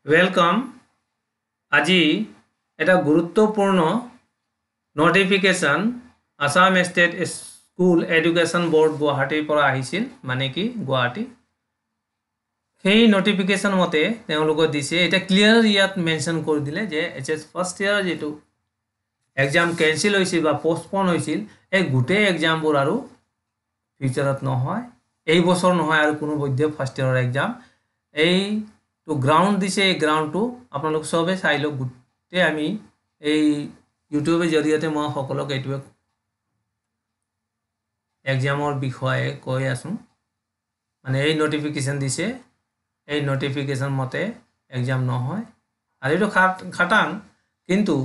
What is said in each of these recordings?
Welcome. আজি এটা গুৰুত্বপূৰ্ণ notification Assam state school education board গুৱাহাটীৰ পৰা আহিছিল, মানে কি গুৱাহাটী। সেই নটিফিকেশ্যন মতে তেওঁলোকে দিছে, এটা ক্লিয়াৰ ইয়াত মেনশ্যন কৰি দিলে যে HS ফাৰ্ষ্ট ইয়াৰ যেটো এক্সাম কেনসেল হৈছিল বা পোষ্টপন হৈছিল, এই গোটেই এক্সামবোৰ আৰু ফিউচাৰত নহয়, এই বছৰ নহয় আৰু কোনো বৈধ ফাৰ্ষ্ট ইয়াৰৰ এক্সাম। এই তো গ্ৰাউণ্ড দিছে, এই গ্ৰাউণ্ডটো আপোনালোক সবে চাই লওক। গোটেই আমি এই ইউটিউবৰ জৰিয়তে মই সকলোক এইটোৱে এক্সামৰ বিষয়ে কৈ আছোঁ। মানে এই নটিফিকেশ্যন দিছে, এই নটিফিকেশ্যন মতে এক্সাম নহয় আৰু এইটো খাটাং, কিন্তু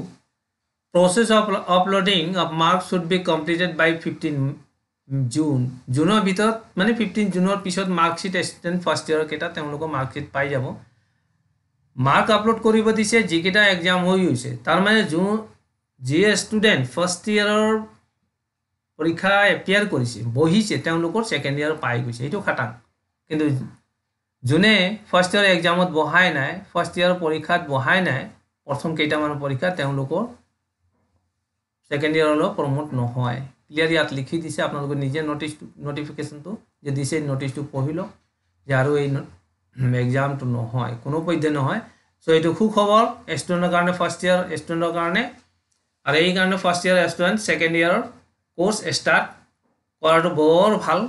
process of uploading of marks should be completed by 15 June. জুনৰ ভিতৰত মানে 15 জুনৰ পিছত মাৰ্কশ্বিট ষ্টুডেণ্ট ফাৰ্ষ্ট ইয়াৰৰ কেইটা তেওঁলোকৰ মাৰ্কশ্বিট পাই যাব। মাৰ্ক আপলোড কৰিব দিছে যিকেইটা এক্সাম হৈ গৈছে, তাৰমানে যিয়ে ষ্টুডেণ্ট ফাৰ্ষ্ট ইয়াৰৰ পৰীক্ষা এপিয়াৰ কৰিছে, বহিছে, তেওঁলোকৰ ছেকেণ্ড ইয়াৰ পাই গৈছে, এইটো খাটাং। কিন্তু যোনে ফাৰ্ষ্ট ইয়াৰ এক্সামত বহাই নাই, ফাৰ্ষ্ট ইয়াৰ পৰীক্ষাত বহাই নাই, প্ৰথম কেইটামান পৰীক্ষা, তেওঁলোকৰ ছেকেণ্ড ইয়াৰলৈ প্ৰমোট নহয়। ক্লিয়াৰ ইয়াত লিখি দিছে, আপোনালোকে নিজে নটিফিকেশ্যনটো যে দিছে নটিচটো পঢ়ি লওক যে আৰু এই এক্সামটো নহয়, কোনো পধ্যে নহয়। চ' এইটো সুখবৰ ষ্টুডেণ্টৰ কাৰণে, ফাৰ্ষ্ট ইয়াৰ ষ্টুডেণ্টৰ কাৰণে। আৰু এই কাৰণে ফাৰ্ষ্ট ইয়াৰ ষ্টুডেণ্ট ছেকেণ্ড ইয়াৰৰ কোৰ্চ ষ্টাৰ্ট কৰাটো বৰ ভাল।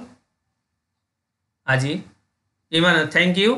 আজি ইমানে, থেংক ইউ।